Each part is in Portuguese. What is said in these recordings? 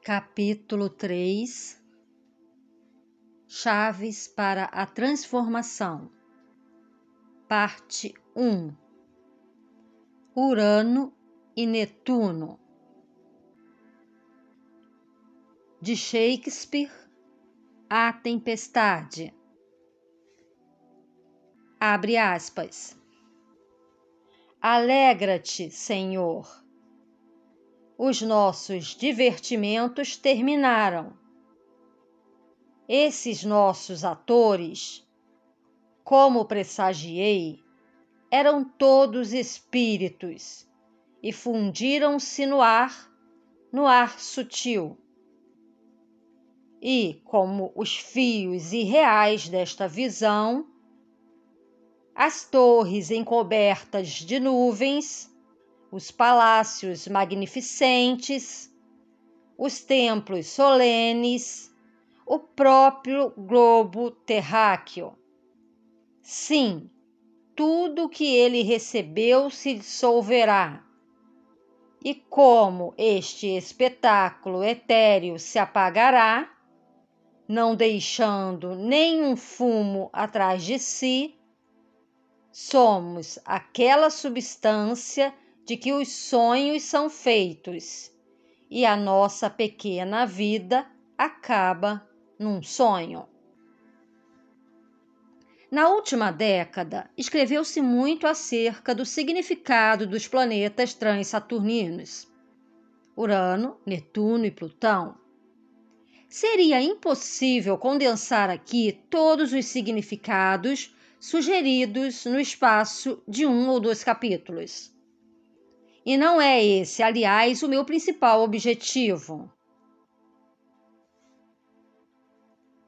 Capítulo 3 Chaves para a Transformação. Parte 1 Urano e Netuno. De Shakespeare, A Tempestade. Abre aspas. Alegra-te, Senhor. Os nossos divertimentos terminaram. Esses nossos atores, como pressagiei, eram todos espíritos e fundiram-se no ar sutil. E, como os fios irreais desta visão, as torres encobertas de nuvens, os palácios magnificentes, os templos solenes, o próprio globo terráqueo. Sim, tudo que ele recebeu se dissolverá. E como este espetáculo etéreo se apagará, não deixando nenhum fumo atrás de si, somos aquela substância de que os sonhos são feitos, e a nossa pequena vida acaba num sonho. Na última década, escreveu-se muito acerca do significado dos planetas transsaturninos, Urano, Netuno e Plutão. Seria impossível condensar aqui todos os significados sugeridos no espaço de 1 ou 2 capítulos. E não é esse, aliás, o meu principal objetivo.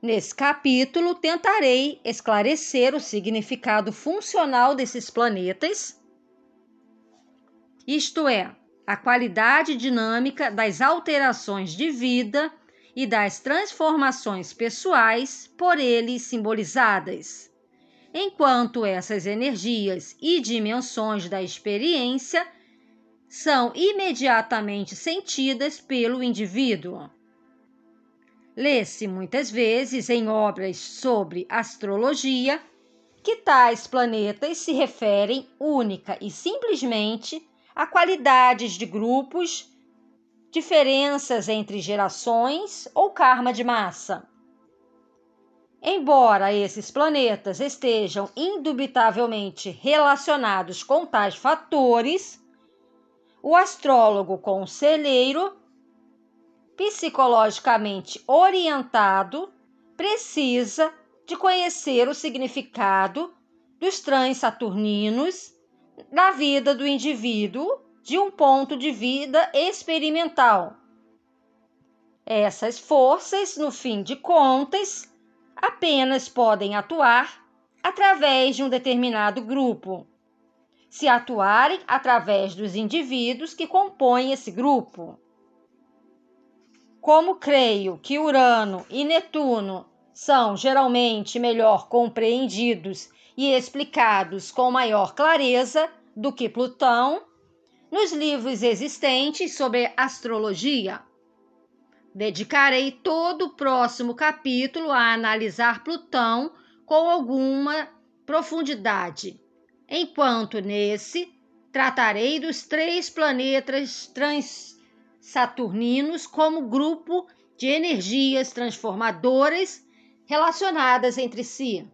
Nesse capítulo, tentarei esclarecer o significado funcional desses planetas, isto é, a qualidade dinâmica das alterações de vida e das transformações pessoais por eles simbolizadas, enquanto essas energias e dimensões da experiência são imediatamente sentidas pelo indivíduo. Lê-se muitas vezes em obras sobre astrologia que tais planetas se referem única e simplesmente a qualidades de grupos, diferenças entre gerações ou karma de massa. Embora esses planetas estejam indubitavelmente relacionados com tais fatores, o astrólogo conselheiro, psicologicamente orientado, precisa de conhecer o significado dos transsaturninos na vida do indivíduo de um ponto de vista experimental. Essas forças, no fim de contas, apenas podem atuar através de um determinado grupo, se atuarem através dos indivíduos que compõem esse grupo. Como creio que Urano e Netuno são geralmente melhor compreendidos e explicados com maior clareza do que Plutão, nos livros existentes sobre astrologia, dedicarei todo o próximo capítulo a analisar Plutão com alguma profundidade, enquanto nesse tratarei dos 3 planetas transsaturninos como grupo de energias transformadoras relacionadas entre si,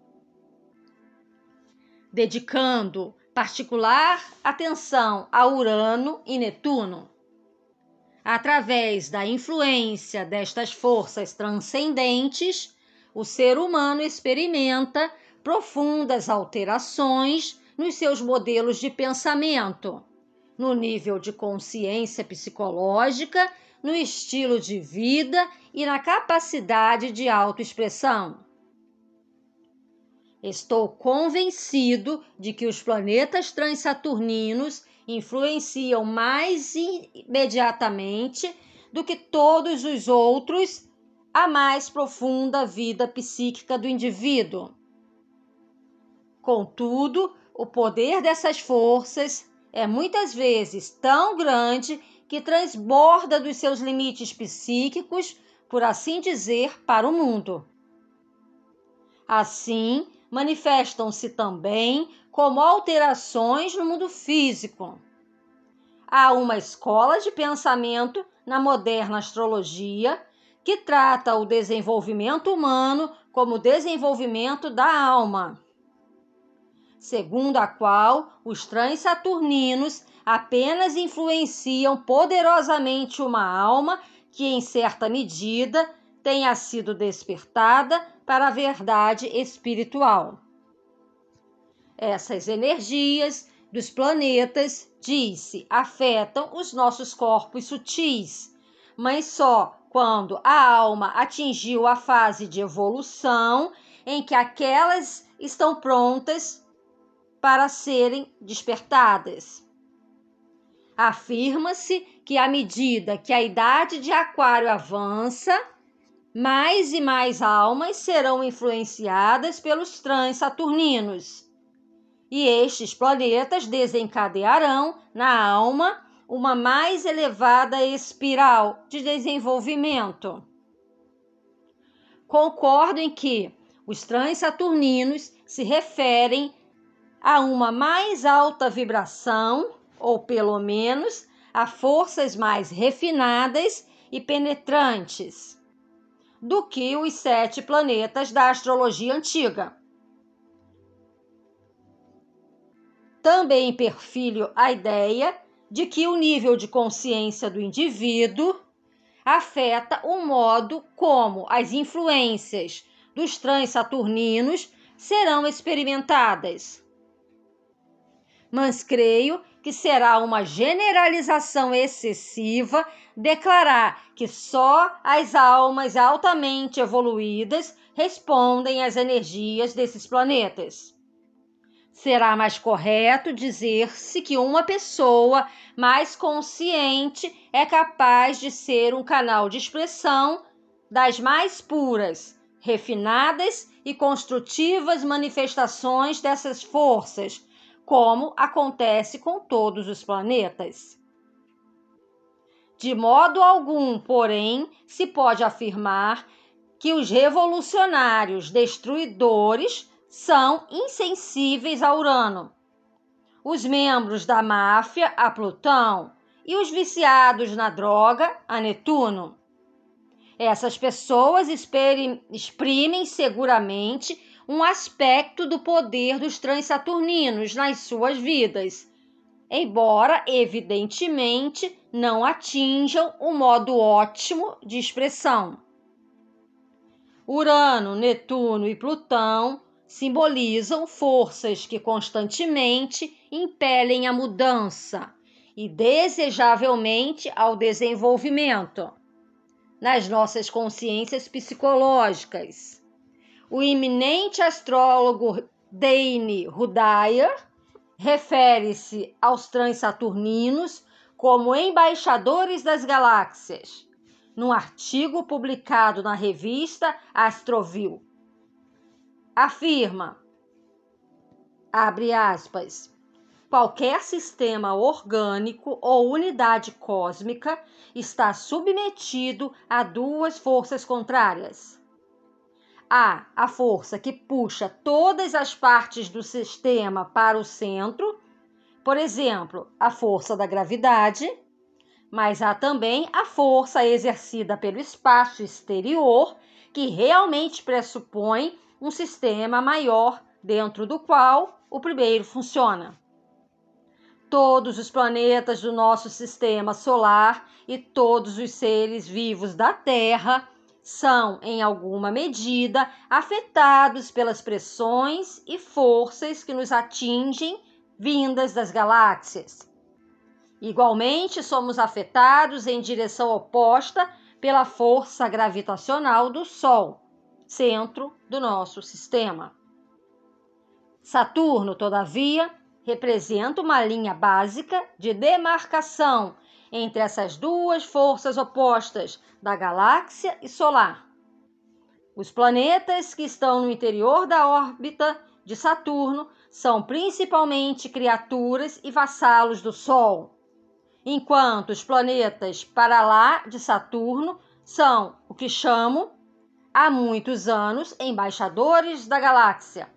dedicando particular atenção a Urano e Netuno. Através da influência destas forças transcendentes, o ser humano experimenta profundas alterações nos seus modelos de pensamento, no nível de consciência psicológica, no estilo de vida e na capacidade de autoexpressão. Estou convencido de que os planetas transsaturninos influenciam mais imediatamente do que todos os outros a mais profunda vida psíquica do indivíduo. Contudo, o poder dessas forças é muitas vezes tão grande que transborda dos seus limites psíquicos, por assim dizer, para o mundo. Assim, manifestam-se também como alterações no mundo físico. Há uma escola de pensamento na moderna astrologia que trata o desenvolvimento humano como desenvolvimento da alma, segundo a qual os transaturninos apenas influenciam poderosamente uma alma que, em certa medida, tenha sido despertada para a verdade espiritual. Essas energias dos planetas, diz-se, afetam os nossos corpos sutis, mas só quando a alma atingiu a fase de evolução em que aquelas estão prontas para serem despertadas. Afirma-se que à medida que a idade de Aquário avança, mais e mais almas serão influenciadas pelos transaturninos, e estes planetas desencadearão na alma uma mais elevada espiral de desenvolvimento. Concordo em que os transaturninos se referem a uma mais alta vibração, ou pelo menos a forças mais refinadas e penetrantes do que os 7 planetas da astrologia antiga. Também perfilho a ideia de que o nível de consciência do indivíduo afeta o modo como as influências dos transaturninos serão experimentadas. Mas creio que será uma generalização excessiva declarar que só as almas altamente evoluídas respondem às energias desses planetas. Será mais correto dizer-se que uma pessoa mais consciente é capaz de ser um canal de expressão das mais puras, refinadas e construtivas manifestações dessas forças, como acontece com todos os planetas. De modo algum, porém, se pode afirmar que os revolucionários destruidores são insensíveis a Urano, os membros da máfia a Plutão e os viciados na droga a Netuno. Essas pessoas exprimem seguramente um aspecto do poder dos transaturninos nas suas vidas, embora evidentemente não atinjam o modo ótimo de expressão. Urano, Netuno e Plutão simbolizam forças que constantemente impelem a mudança e, desejavelmente, ao desenvolvimento nas nossas consciências psicológicas. O eminente astrólogo Dane Rudhyar refere-se aos transaturninos como embaixadores das galáxias, num artigo publicado na revista Astroview. Afirma, abre aspas, qualquer sistema orgânico ou unidade cósmica está submetido a 2 forças contrárias. Há a força que puxa todas as partes do sistema para o centro, por exemplo, a força da gravidade, mas há também a força exercida pelo espaço exterior, que realmente pressupõe um sistema maior dentro do qual o primeiro funciona. Todos os planetas do nosso sistema solar e todos os seres vivos da Terra são, em alguma medida, afetados pelas pressões e forças que nos atingem vindas das galáxias. Igualmente, somos afetados em direção oposta pela força gravitacional do Sol, centro do nosso sistema. Saturno, todavia, representa uma linha básica de demarcação entre essas 2 forças opostas da galáxia e solar. Os planetas que estão no interior da órbita de Saturno são principalmente criaturas e vassalos do Sol. enquanto os planetas para lá de Saturno são o que chamo há muitos anos embaixadores da galáxia.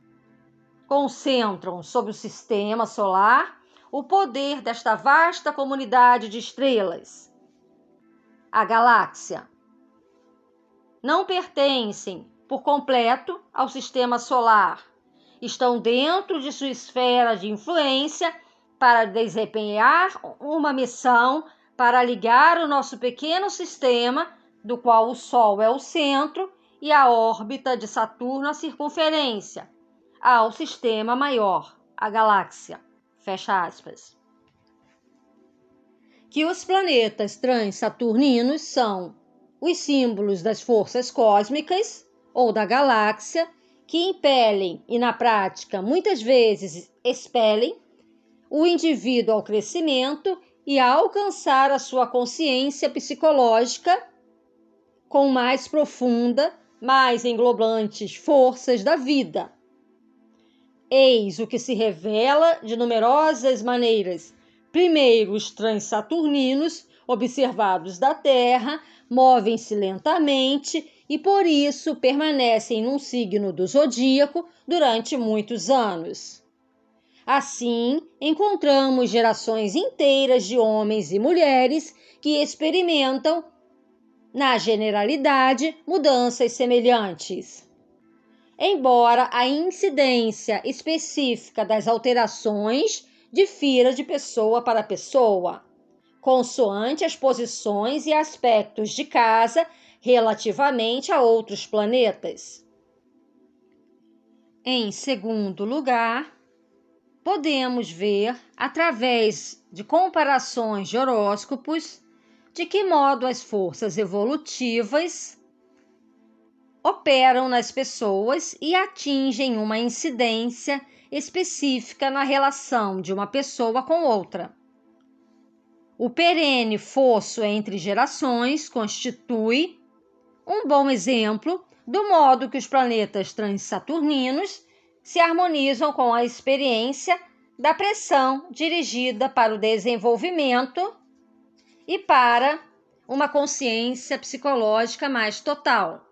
Concentram sobre o sistema solar o poder desta vasta comunidade de estrelas. A galáxia não pertencem por completo ao sistema solar. Estão dentro de sua esfera de influência para desempenhar uma missão para ligar o nosso pequeno sistema, do qual o Sol é o centro, e a órbita de Saturno a circunferência, ao sistema maior, a galáxia. Fecha aspas. Que os planetas transsaturninos são os símbolos das forças cósmicas ou da galáxia que impelem e, na prática, muitas vezes expelem o indivíduo ao crescimento e a alcançar a sua consciência psicológica com mais profunda, mais englobantes forças da vida. Eis o que se revela de numerosas maneiras. Primeiro, os transsaturninos, observados da Terra, movem-se lentamente e, por isso, permanecem num signo do zodíaco durante muitos anos. Assim, encontramos gerações inteiras de homens e mulheres que experimentam, na generalidade, mudanças semelhantes. Embora a incidência específica das alterações difira de pessoa para pessoa, consoante as posições e aspectos de casa relativamente a outros planetas. Em segundo lugar, podemos ver, através de comparações de horóscopos, de que modo as forças evolutivas operam nas pessoas e atingem uma incidência específica na relação de uma pessoa com outra. O perene fosso entre gerações constitui um bom exemplo do modo que os planetas transsaturninos se harmonizam com a experiência da pressão dirigida para o desenvolvimento e para uma consciência psicológica mais total.